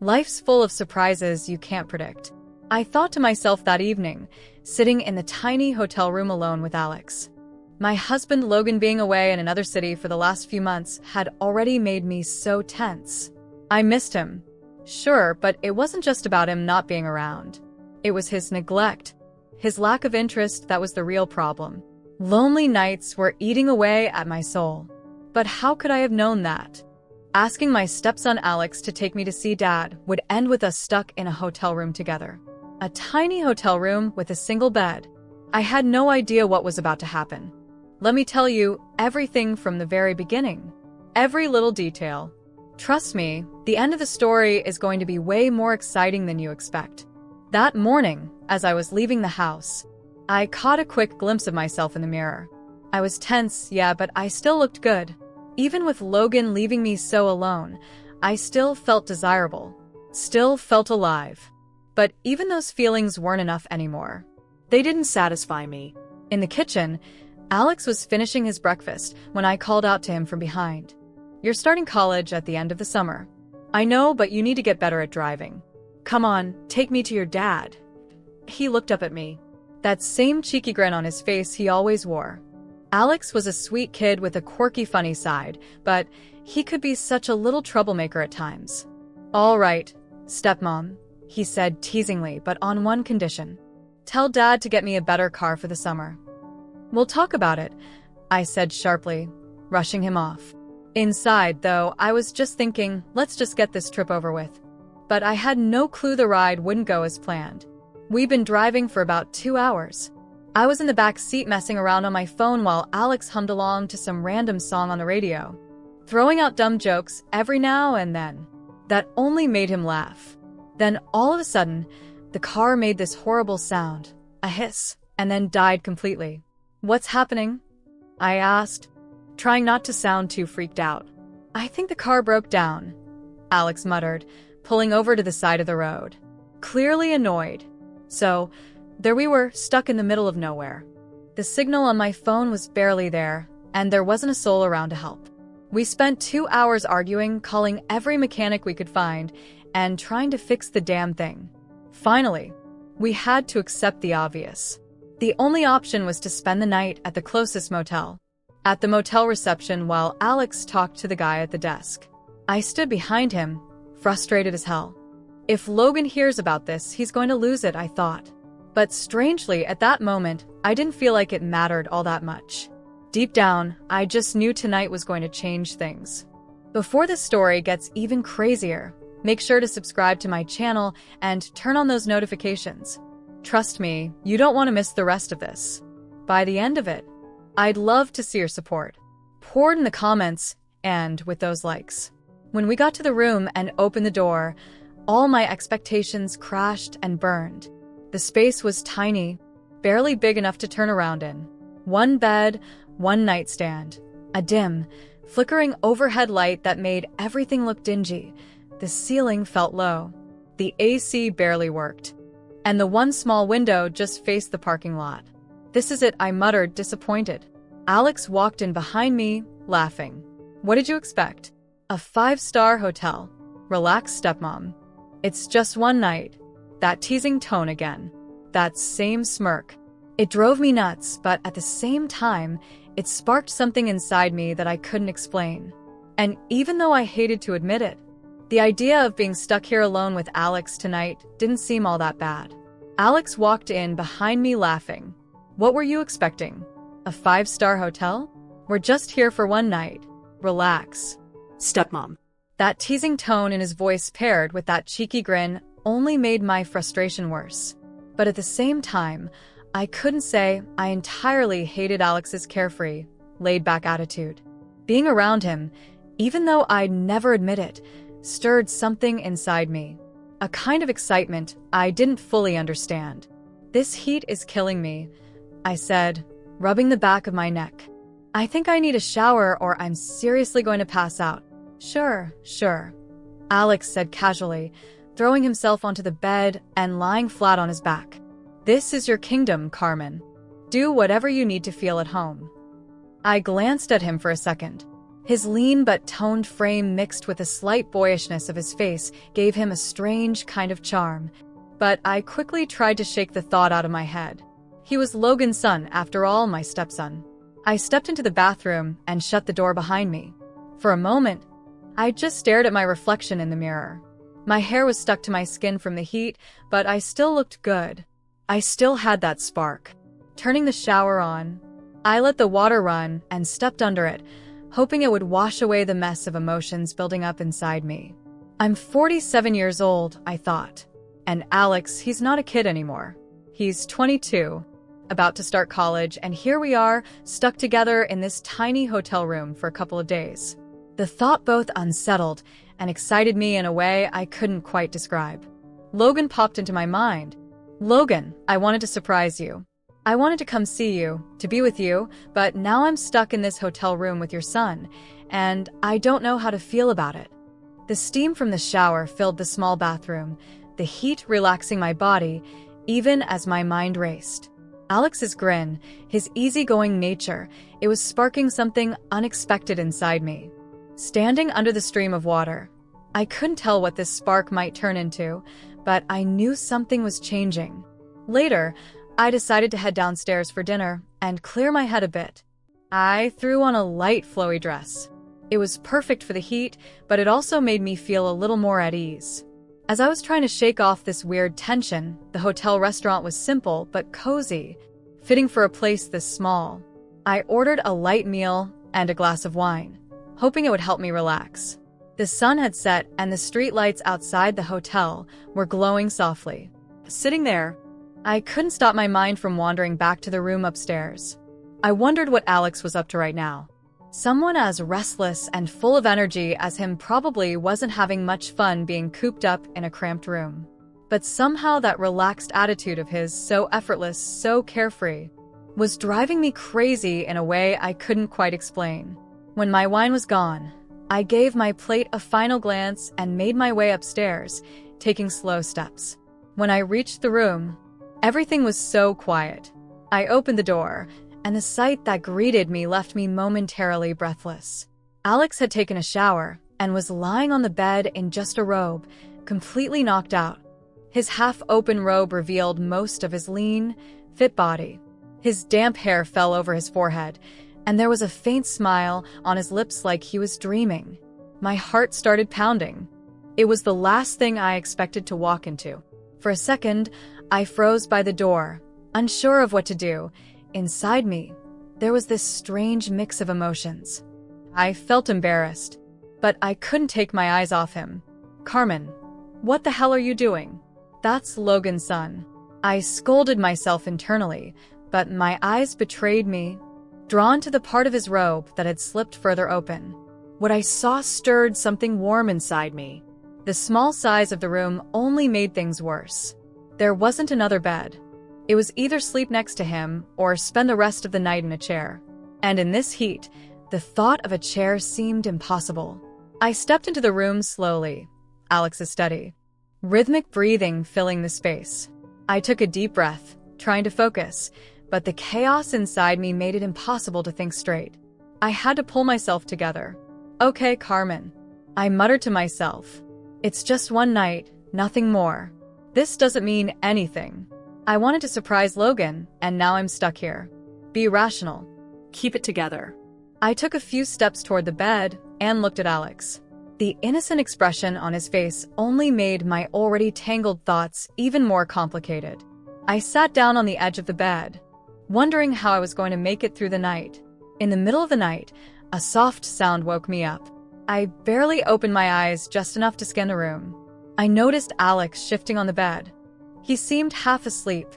Life's full of surprises you can't predict. I thought to myself that evening, sitting in the tiny hotel room alone with Alex. My husband Logan being away in another city for the last few months had already made me so tense. I missed him. Sure, but it wasn't just about him not being around. It was his neglect, his lack of interest that was the real problem. Lonely nights were eating away at my soul. But how could I have known that? Asking my stepson Alex to take me to see Dad would end with us stuck in a hotel room together. A tiny hotel room with a single bed. I had no idea what was about to happen. Let me tell you everything from the very beginning. Every little detail. Trust me, the end of the story is going to be way more exciting than you expect. That morning, as I was leaving the house, I caught a quick glimpse of myself in the mirror. I was tense, yeah, but I still looked good. Even with Logan leaving me so alone, I still felt desirable. Still felt alive. But even those feelings weren't enough anymore. They didn't satisfy me. In the kitchen, Alex was finishing his breakfast when I called out to him from behind. "You're starting college at the end of the summer. I know, but you need to get better at driving. Come on, take me to your dad." He looked up at me. That same cheeky grin on his face he always wore. Alex was a sweet kid with a quirky, funny side, but he could be such a little troublemaker at times. "All right, stepmom," he said teasingly, but on one condition. "Tell Dad to get me a better car for the summer." "We'll talk about it," I said sharply, rushing him off. Inside, though, I was just thinking, let's just get this trip over with. But I had no clue the ride wouldn't go as planned. We'd been driving for about 2 hours. I was in the back seat messing around on my phone while Alex hummed along to some random song on the radio, throwing out dumb jokes every now and then. That only made him laugh. Then all of a sudden, the car made this horrible sound, a hiss, and then died completely. "What's happening?" I asked, trying not to sound too freaked out. "I think the car broke down," Alex muttered, pulling over to the side of the road, clearly annoyed. So, there we were, stuck in the middle of nowhere. The signal on my phone was barely there, and there wasn't a soul around to help. We spent 2 hours arguing, calling every mechanic we could find, and trying to fix the damn thing. Finally, we had to accept the obvious. The only option was to spend the night at the closest motel. At the motel reception while Alex talked to the guy at the desk. I stood behind him, frustrated as hell. If Logan hears about this, he's going to lose it, I thought. But strangely, at that moment, I didn't feel like it mattered all that much. Deep down, I just knew tonight was going to change things. Before this story gets even crazier, make sure to subscribe to my channel and turn on those notifications. Trust me, you don't want to miss the rest of this. By the end of it, I'd love to see your support. Poured in the comments and with those likes. When we got to the room and opened the door, all my expectations crashed and burned. The space was tiny, barely big enough to turn around in. One bed, one nightstand, a dim, flickering overhead light that made everything look dingy. The ceiling felt low. The AC barely worked. And the one small window just faced the parking lot. "This is it," I muttered, disappointed. Alex walked in behind me, laughing. "What did you expect? A 5-star hotel. Relax, stepmom. It's just one night." That teasing tone again. That same smirk. It drove me nuts, but at the same time, it sparked something inside me that I couldn't explain. And even though I hated to admit it, the idea of being stuck here alone with Alex tonight didn't seem all that bad. Alex walked in behind me laughing. "What were you expecting? A 5-star hotel? We're just here for one night. Relax." "Stepmom." That teasing tone in his voice paired with that cheeky grin only made my frustration worse. But at the same time, I couldn't say I entirely hated Alex's carefree, laid-back attitude. Being around him, even though I'd never admit it, stirred something inside me. A kind of excitement I didn't fully understand. "This heat is killing me," I said, rubbing the back of my neck. "I think I need a shower or I'm seriously going to pass out." Sure," Alex said casually, throwing himself onto the bed and lying flat on his back. "This is your kingdom, Carmen. Do whatever you need to feel at home." I glanced at him for a second. His lean but toned frame mixed with the slight boyishness of his face gave him a strange kind of charm. But I quickly tried to shake the thought out of my head. He was Logan's son, after all, my stepson. I stepped into the bathroom and shut the door behind me. For a moment, I just stared at my reflection in the mirror. My hair was stuck to my skin from the heat, but I still looked good. I still had that spark. Turning the shower on, I let the water run and stepped under it, hoping it would wash away the mess of emotions building up inside me. I'm 47 years old, I thought. And Alex, he's not a kid anymore. He's 22, about to start college, and here we are, stuck together in this tiny hotel room for a couple of days. The thought both unsettled and excited me in a way I couldn't quite describe. Logan popped into my mind. Logan, I wanted to surprise you. I wanted to come see you, to be with you, but now I'm stuck in this hotel room with your son, and I don't know how to feel about it. The steam from the shower filled the small bathroom, the heat relaxing my body, even as my mind raced. Alex's grin, his easygoing nature, it was sparking something unexpected inside me. Standing under the stream of water, I couldn't tell what this spark might turn into, but I knew something was changing. Later, I decided to head downstairs for dinner and clear my head a bit. I threw on a light, flowy dress. It was perfect for the heat, but it also made me feel a little more at ease. As I was trying to shake off this weird tension, the hotel restaurant was simple but cozy, fitting for a place this small. I ordered a light meal and a glass of wine, hoping it would help me relax. The sun had set and the streetlights outside the hotel were glowing softly. Sitting there, I couldn't stop my mind from wandering back to the room upstairs. I wondered what Alex was up to right now. Someone as restless and full of energy as him probably wasn't having much fun being cooped up in a cramped room. But somehow that relaxed attitude of his, so effortless, so carefree, was driving me crazy in a way I couldn't quite explain. When my wine was gone, I gave my plate a final glance and made my way upstairs, taking slow steps. When I reached the room, everything was so quiet. I opened the door, and the sight that greeted me left me momentarily breathless. Alex had taken a shower and was lying on the bed in just a robe, completely knocked out. His half-open robe revealed most of his lean, fit body. His damp hair fell over his forehead, and there was a faint smile on his lips like he was dreaming. My heart started pounding. It was the last thing I expected to walk into. For a second, I froze by the door, unsure of what to do. Inside me, there was this strange mix of emotions. I felt embarrassed, but I couldn't take my eyes off him. Carmen, what the hell are you doing? That's Logan's son. I scolded myself internally, but my eyes betrayed me, drawn to the part of his robe that had slipped further open. What I saw stirred something warm inside me. The small size of the room only made things worse. There wasn't another bed. It was either sleep next to him or spend the rest of the night in a chair. And in this heat, the thought of a chair seemed impossible. I stepped into the room slowly, Alex's study, rhythmic breathing filling the space. I took a deep breath, trying to focus, but the chaos inside me made it impossible to think straight. I had to pull myself together. Okay, Carmen, I muttered to myself. It's just one night, nothing more. This doesn't mean anything. I wanted to surprise Logan, and now I'm stuck here. Be rational. Keep it together. I took a few steps toward the bed and looked at Alex. The innocent expression on his face only made my already tangled thoughts even more complicated. I sat down on the edge of the bed, wondering how I was going to make it through the night. In the middle of the night, a soft sound woke me up. I barely opened my eyes just enough to scan the room. I noticed Alex shifting on the bed. He seemed half asleep,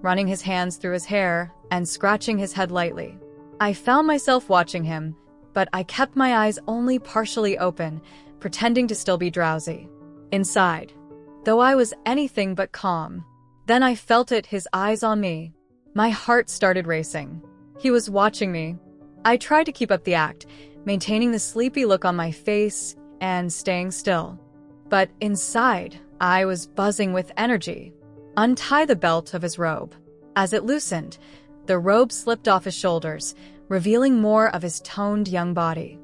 running his hands through his hair and scratching his head lightly. I found myself watching him, but I kept my eyes only partially open, pretending to still be drowsy. Inside, though I was anything but calm. Then I felt it, his eyes on me. My heart started racing. He was watching me. I tried to keep up the act, maintaining the sleepy look on my face and staying still. But inside, I was buzzing with energy. Untie the belt of his robe. As it loosened, the robe slipped off his shoulders, revealing more of his toned young body.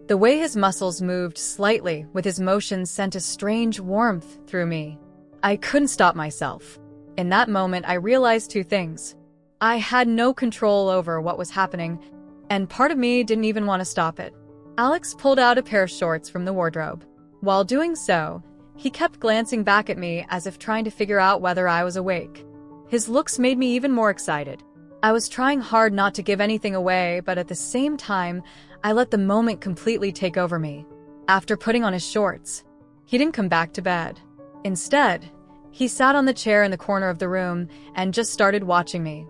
The way his muscles moved slightly with his motions sent a strange warmth through me. I couldn't stop myself. In that moment, I realized two things. I had no control over what was happening, and part of me didn't even want to stop it. Alex pulled out a pair of shorts from the wardrobe. While doing so, he kept glancing back at me as if trying to figure out whether I was awake. His looks made me even more excited. I was trying hard not to give anything away, but at the same time, I let the moment completely take over me. After putting on his shorts, he didn't come back to bed. Instead, he sat on the chair in the corner of the room and just started watching me.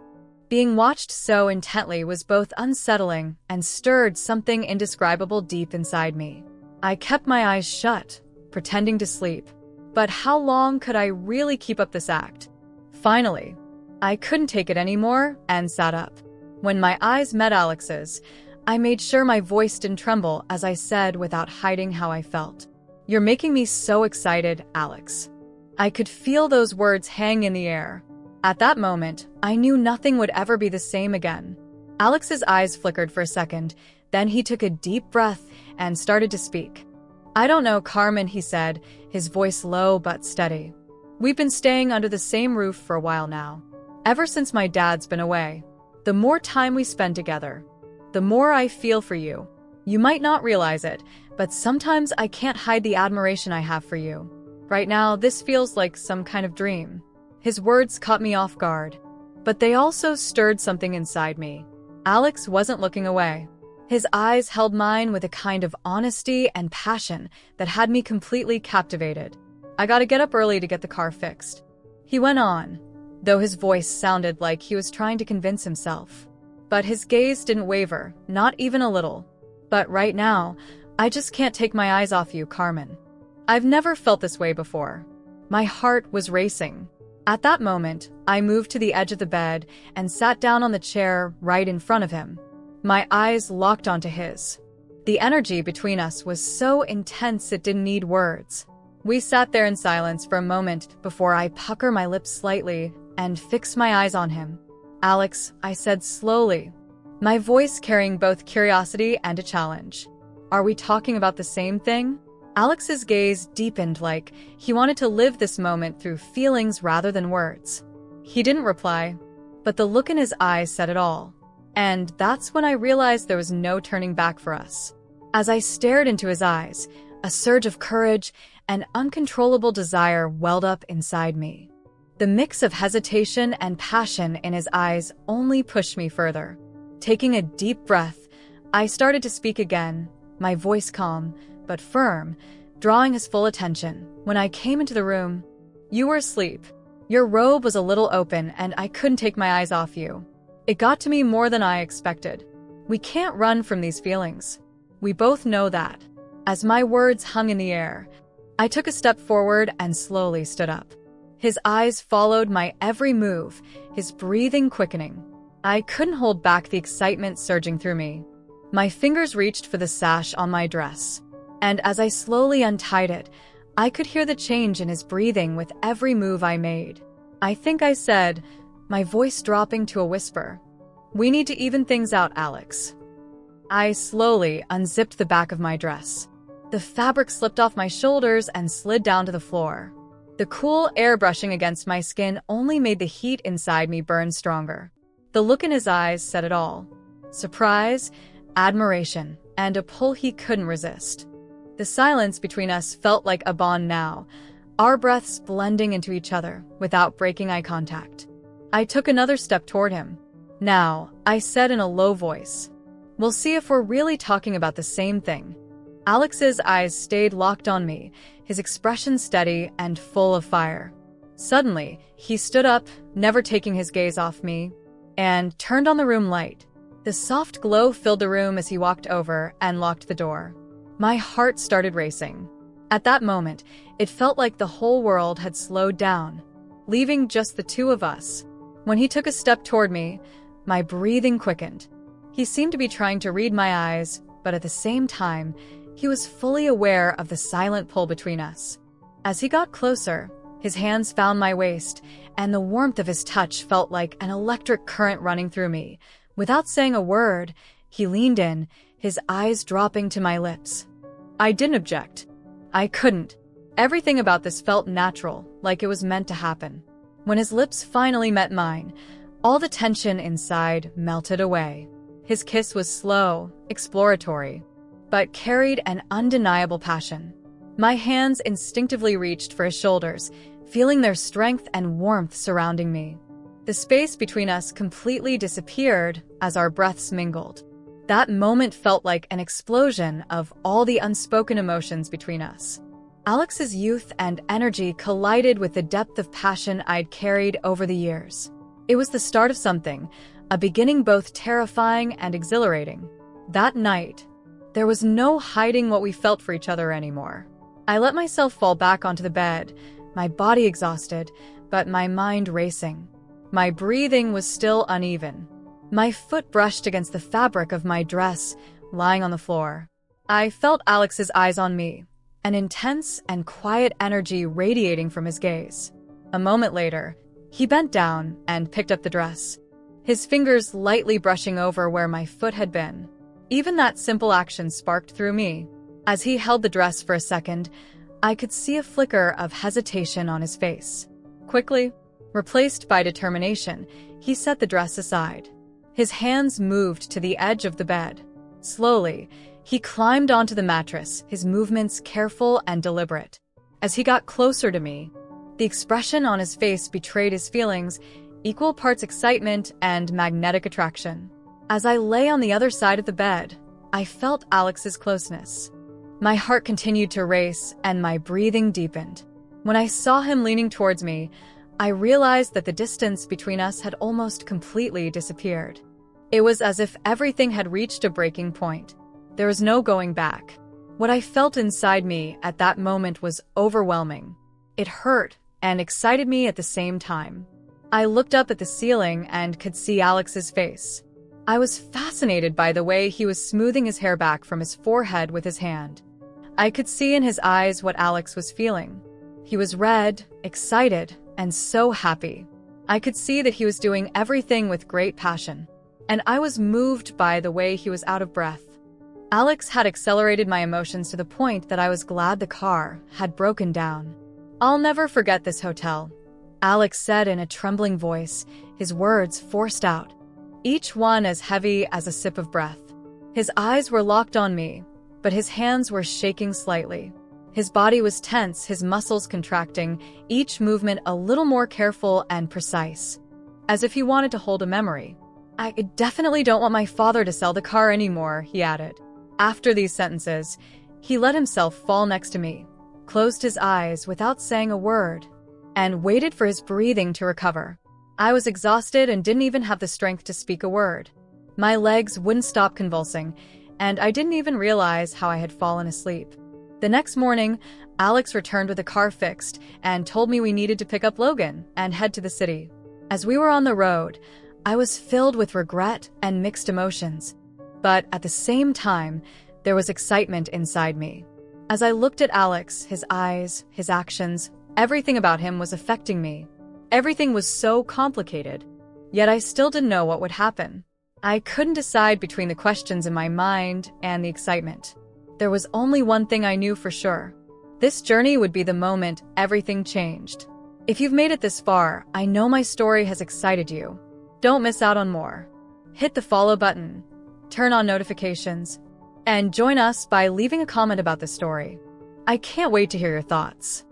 Being watched so intently was both unsettling and stirred something indescribable deep inside me. I kept my eyes shut, pretending to sleep. But how long could I really keep up this act? Finally, I couldn't take it anymore and sat up. When my eyes met Alex's, I made sure my voice didn't tremble as I said without hiding how I felt. "You're making me so excited, Alex." I could feel those words hang in the air. At that moment, I knew nothing would ever be the same again. Alex's eyes flickered for a second, then he took a deep breath and started to speak. "I don't know, Carmen," he said, his voice low but steady. "We've been staying under the same roof for a while now. Ever since my dad's been away. The more time we spend together, the more I feel for you. You might not realize it, but sometimes I can't hide the admiration I have for you. Right now, this feels like some kind of dream." His words caught me off guard, but they also stirred something inside me. Alex wasn't looking away. His eyes held mine with a kind of honesty and passion that had me completely captivated. "I gotta get up early to get the car fixed," he went on, though his voice sounded like he was trying to convince himself. But his gaze didn't waver, not even a little. "But right now, I just can't take my eyes off you, Carmen. I've never felt this way before." My heart was racing. At that moment, I moved to the edge of the bed and sat down on the chair right in front of him. My eyes locked onto his. The energy between us was so intense it didn't need words. We sat there in silence for a moment before I puckered my lips slightly and fixed my eyes on him. "Alex," I said slowly, my voice carrying both curiosity and a challenge. "Are we talking about the same thing?" Alex's gaze deepened like he wanted to live this moment through feelings rather than words. He didn't reply, but the look in his eyes said it all. And that's when I realized there was no turning back for us. As I stared into his eyes, a surge of courage and uncontrollable desire welled up inside me. The mix of hesitation and passion in his eyes only pushed me further. Taking a deep breath, I started to speak again, my voice calm but firm, drawing his full attention. "When I came into the room, you were asleep. Your robe was a little open and I couldn't take my eyes off you. It got to me more than I expected. We can't run from these feelings. We both know that." As my words hung in the air, I took a step forward and slowly stood up. His eyes followed my every move, his breathing quickening. I couldn't hold back the excitement surging through me. My fingers reached for the sash on my dress, and as I slowly untied it, I could hear the change in his breathing with every move I made. "I think I said," my voice dropping to a whisper, "we need to even things out, Alex." I slowly unzipped the back of my dress. The fabric slipped off my shoulders and slid down to the floor. The cool air brushing against my skin only made the heat inside me burn stronger. The look in his eyes said it all. Surprise, admiration, and a pull he couldn't resist. The silence between us felt like a bond now, our breaths blending into each other without breaking eye contact. I took another step toward him. "Now," I said in a low voice, "we'll see if we're really talking about the same thing." Alex's eyes stayed locked on me, his expression steady and full of fire. Suddenly, he stood up, never taking his gaze off me, and turned on the room light. The soft glow filled the room as he walked over and locked the door. My heart started racing. At that moment, it felt like the whole world had slowed down, leaving just the two of us. When he took a step toward me, my breathing quickened. He seemed to be trying to read my eyes, but at the same time, he was fully aware of the silent pull between us. As he got closer, his hands found my waist, and the warmth of his touch felt like an electric current running through me. Without saying a word, he leaned in, his eyes dropping to my lips. I didn't object. I couldn't. Everything about this felt natural, like it was meant to happen. When his lips finally met mine, all the tension inside melted away. His kiss was slow, exploratory, but carried an undeniable passion. My hands instinctively reached for his shoulders, feeling their strength and warmth surrounding me. The space between us completely disappeared as our breaths mingled. That moment felt like an explosion of all the unspoken emotions between us. Alex's youth and energy collided with the depth of passion I'd carried over the years. It was the start of something, a beginning both terrifying and exhilarating. That night, there was no hiding what we felt for each other anymore. I let myself fall back onto the bed, my body exhausted, but my mind racing. My breathing was still uneven. My foot brushed against the fabric of my dress, lying on the floor. I felt Alex's eyes on me, an intense and quiet energy radiating from his gaze. A moment later, he bent down and picked up the dress, his fingers lightly brushing over where my foot had been. Even that simple action sparked through me. As he held the dress for a second, I could see a flicker of hesitation on his face. Quickly, replaced by determination, he set the dress aside. His hands moved to the edge of the bed. Slowly, he climbed onto the mattress, his movements careful and deliberate. As he got closer to me, the expression on his face betrayed his feelings, equal parts excitement and magnetic attraction. As I lay on the other side of the bed, I felt Alex's closeness. My heart continued to race and my breathing deepened. When I saw him leaning towards me, I realized that the distance between us had almost completely disappeared. It was as if everything had reached a breaking point. There was no going back. What I felt inside me at that moment was overwhelming. It hurt and excited me at the same time. I looked up at the ceiling and could see Alex's face. I was fascinated by the way he was smoothing his hair back from his forehead with his hand. I could see in his eyes what Alex was feeling. He was red, excited, and so happy. I could see that he was doing everything with great passion, and I was moved by the way he was out of breath. Alex had accelerated my emotions to the point that I was glad the car had broken down. "I'll never forget this hotel," Alex said in a trembling voice, his words forced out, each one as heavy as a sip of breath. His eyes were locked on me, but his hands were shaking slightly. His body was tense, his muscles contracting, each movement a little more careful and precise, as if he wanted to hold a memory. "I definitely don't want my father to sell the car anymore," he added. After these sentences, he let himself fall next to me, closed his eyes without saying a word, and waited for his breathing to recover. I was exhausted and didn't even have the strength to speak a word. My legs wouldn't stop convulsing, and I didn't even realize how I had fallen asleep. The next morning, Alex returned with the car fixed and told me we needed to pick up Logan and head to the city. As we were on the road, I was filled with regret and mixed emotions. But at the same time, there was excitement inside me. As I looked at Alex, his eyes, his actions, everything about him was affecting me. Everything was so complicated, yet I still didn't know what would happen. I couldn't decide between the questions in my mind and the excitement. There was only one thing I knew for sure. This journey would be the moment everything changed. If you've made it this far, I know my story has excited you. Don't miss out on more. Hit the follow button, turn on notifications, and join us by leaving a comment about the story. I can't wait to hear your thoughts.